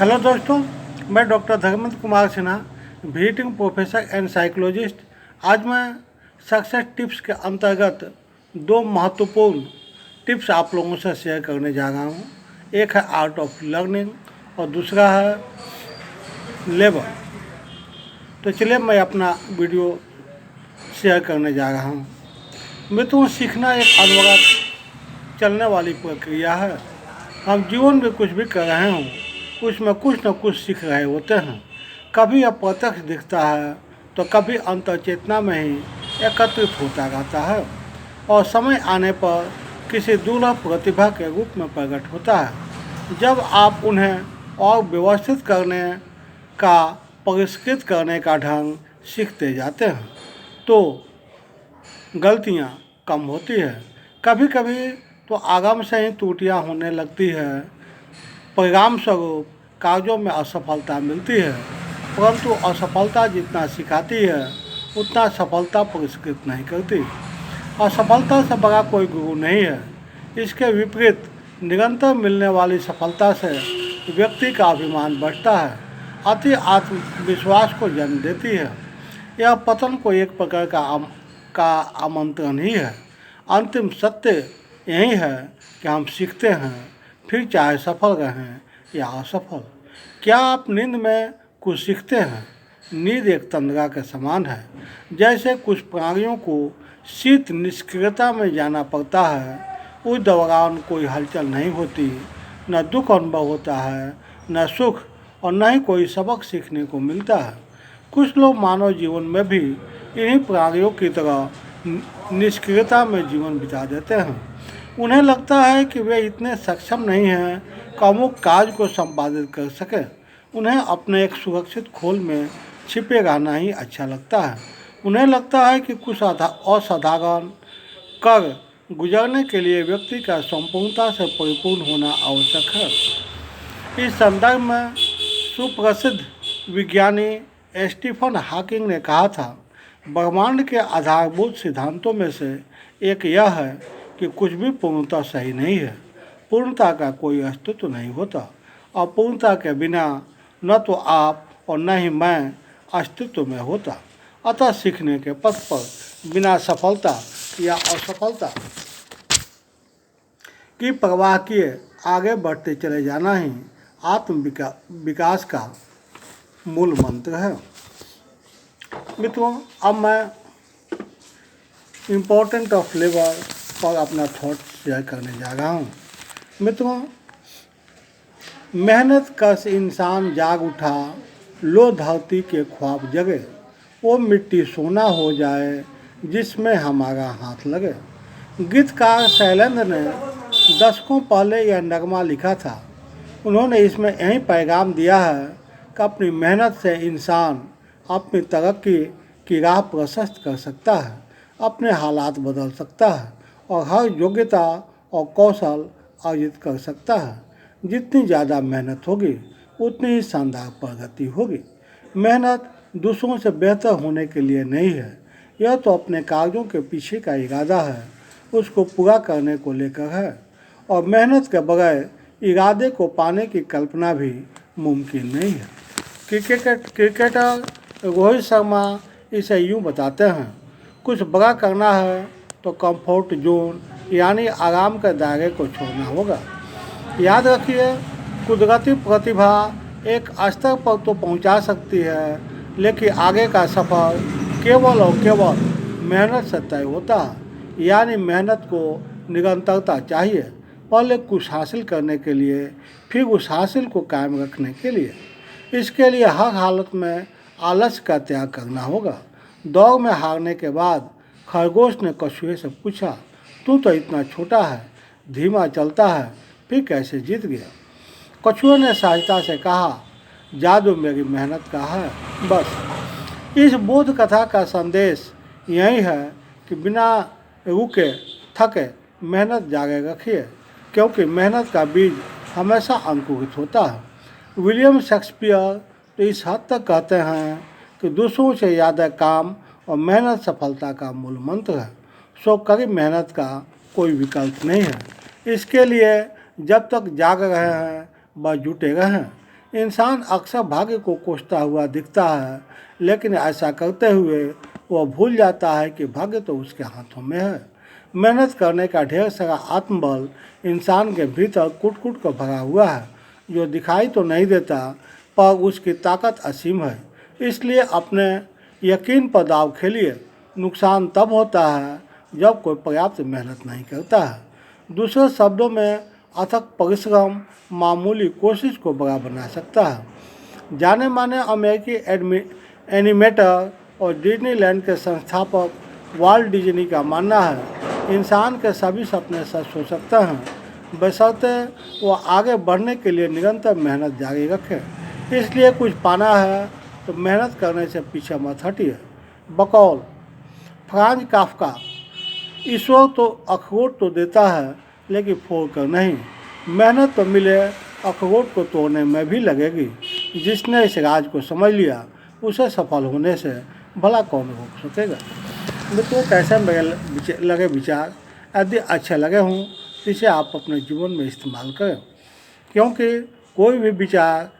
Hello दोस्तों, मैं doctor Dharmendra Kumar Sinha, visiting professor and psychologist. आज मैं सक्सेस टिप्स के अंतर्गत दो महत्वपूर्ण टिप्स आप लोगों से शेयर करने जा रहा हूँ। एक है आर्ट ऑफ लर्निंग और दूसरा है लेबर। तो चलिए मैं अपना वीडियो शेयर करने जा रहा हूँ। मित्रों, सीखना एक अनवरत चलने वाली प्रक्रिया है। हम जीवन में कुछ भी कर रहे हों, उसमें कुछ न कुछ सीख रहे होते हैं। कभी अप्रत्यक्ष दिखता है तो कभी अंतर्चेतना में ही एकत्रित होता रहता है और समय आने पर किसी दुर्लभ प्रतिभा के रूप में प्रकट होता है। जब आप उन्हें और व्यवस्थित करने का, परिष्कृत करने का ढंग सीखते जाते हैं तो गलतियाँ कम होती है। कभी कभी तो आगम से ही त्रुटियाँ होने लगती है। परिणाम स्वरूप कागजों में असफलता मिलती है, परंतु असफलता जितना सिखाती है उतना सफलता पुरस्कृत नहीं करती। असफलता से बड़ा कोई गुरु नहीं है। इसके विपरीत निरंतर मिलने वाली सफलता से व्यक्ति का अभिमान बढ़ता है, अति आत्मविश्वास को जन्म देती है। यह पतन को एक प्रकार का आमंत्रण ही है। अंतिम सत्य यही है कि हम सीखते हैं, फिर चाहे सफल रहें या असफल। क्या आप नींद में कुछ सीखते हैं? नींद एक तंद्रा के समान है। जैसे कुछ प्राणियों को शीत निष्क्रियता में जाना पड़ता है, उस दौरान कोई हलचल नहीं होती, न दुख अनुभव होता है, न सुख, और न ही कोई सबक सीखने को मिलता है। कुछ लोग मानव जीवन में भी इन्हीं प्राणियों की तरह निष्क्रियता में जीवन बिता देते हैं। उन्हें लगता है कि वे इतने सक्षम नहीं हैं कि अमुक कार्य को संपादित कर सके। उन्हें अपने एक सुरक्षित खोल में छिपे रहना ही अच्छा लगता है। उन्हें लगता है कि कुछ असाधारण कर गुजरने के लिए व्यक्ति का संपूर्णता से परिपूर्ण होना आवश्यक है। इस संदर्भ में सुप्रसिद्ध विज्ञानी स्टीफन हॉकिंग ने कहा था, ब्रह्मांड के आधारभूत सिद्धांतों में से एक यह है कि कुछ भी पूर्णतः सही नहीं है। पूर्णता का कोई अस्तित्व नहीं होता। अपूर्णता के बिना न तो आप और न ही मैं अस्तित्व में होता। अतः सीखने के पथ पर बिना सफलता या असफलता की परवाह किए आगे बढ़ते चले जाना ही विकास का मूल मंत्र है। मित्रों, अब मैं इम्पोर्टेंट ऑफ लेबर पर अपना थॉट शेयर करने जा रहा हूँ। मित्रों, मेहनत कश इंसान जाग उठा, लो धरती के ख्वाब जगे, वो मिट्टी सोना हो जाए जिसमें हमारा हाथ लगे। गीतकार शैलेंद्र ने दशकों पहले यह नगमा लिखा था। उन्होंने इसमें यही पैगाम दिया है कि अपनी मेहनत से इंसान अपनी तरक्की की राह प्रशस्त कर सकता है, अपने हालात बदल सकता है और हर योग्यता और कौशल अर्जित कर सकता है। जितनी ज़्यादा मेहनत होगी उतनी ही शानदार प्रगति होगी। मेहनत दूसरों से बेहतर होने के लिए नहीं है, यह तो अपने कार्यों के पीछे का इरादा है, उसको पूरा करने को लेकर है। और मेहनत के बगैर इरादे को पाने की कल्पना भी मुमकिन नहीं है। क्रिकेटर रोहित शर्मा इसे यूँ बताते हैं, कुछ बड़ा करना है तो कंफर्ट जोन यानी आराम के दायरे को छोड़ना होगा। याद रखिए, कुदरती प्रतिभा एक स्तर पर तो पहुंचा सकती है, लेकिन आगे का सफ़र केवल और केवल मेहनत से तय होता है। यानी मेहनत को निरंतरता चाहिए, पहले कुछ हासिल करने के लिए, फिर उस हासिल को कायम रखने के लिए। इसके लिए हर हालत में आलस्य का त्याग करना होगा। दौड़ में हारने के बाद खरगोश ने कछुए से पूछा, तू तो इतना छोटा है, धीमा चलता है, फिर कैसे जीत गया? कछुए ने सहजता से कहा, जादू मेरी मेहनत का है। बस इस बोध कथा का संदेश यही है कि बिना रुके थके मेहनत जारी रखिए, क्योंकि मेहनत का बीज हमेशा अंकुरित होता है। विलियम शेक्सपियर तो इस हद तक कहते हैं कि दूसरों से ज़्यादा काम और मेहनत सफलता का मूल मंत्र है। सो कड़ी मेहनत का कोई विकल्प नहीं है। इसके लिए जब तक जाग रहे हैं बस जुटे रहें। इंसान अक्सर भाग्य को कोसता हुआ दिखता है, लेकिन ऐसा करते हुए वह भूल जाता है कि भाग्य तो उसके हाथों में है। मेहनत करने का ढेर सारा आत्मबल इंसान के भीतर कूट कूट कर भरा हुआ है, जो दिखाई तो नहीं देता पर उसकी ताकत असीम है। इसलिए अपने यकीन पर दाव खेलिए। नुकसान तब होता है जब कोई पर्याप्त मेहनत नहीं करता है। दूसरे शब्दों में, अथक परिश्रम मामूली कोशिश को बड़ा बना सकता है। जाने माने अमेरिकी एनिमेटर और डिज्नीलैंड के संस्थापक वाल्ट डिज्नी का मानना है, इंसान के सभी सपने सच हो सकते हैं, बशर्ते वो आगे बढ़ने के लिए निरंतर मेहनत जारी रखे। इसलिए कुछ पाना है तो मेहनत करने से पीछे मत हटिए। बकौल फ्रांज काफ्का, ईश्वर तो अखरोट तो देता है लेकिन फोड़ कर नहीं। मेहनत तो मिले अखरोट को तोड़ने में भी लगेगी। जिसने इस राज को समझ लिया उसे सफल होने से भला कौन रोक सकेगा। मित्रों, कैसे लगे विचार? यदि अच्छे लगे हों तो इसे आप अपने जीवन में इस्तेमाल करें, क्योंकि कोई भी विचार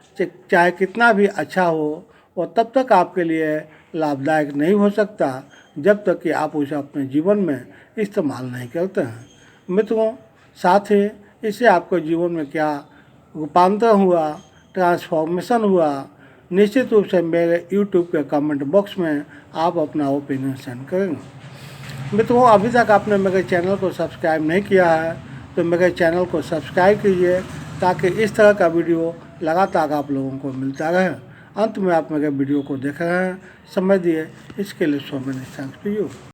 चाहे कितना भी अच्छा हो वो तब तक आपके लिए लाभदायक नहीं हो सकता जब तक कि आप उसे अपने जीवन में इस्तेमाल नहीं करते हैं। मित्रों, साथ ही इससे आपके जीवन में क्या रूपांतर हुआ, ट्रांसफॉर्मेशन हुआ, निश्चित रूप से मेरे YouTube के कमेंट बॉक्स में आप अपना ओपिनियन सेंड करेंगे। मित्रों, अभी तक आपने मेरे चैनल को सब्सक्राइब नहीं किया है तो मेरे चैनल को सब्सक्राइब कीजिए, ताकि इस तरह का वीडियो लगातार आप लोगों को मिलता रहे। अंत में आप मेरे वीडियो को देख रहे हैं, समय दिए इसके लिए so many thanks to you.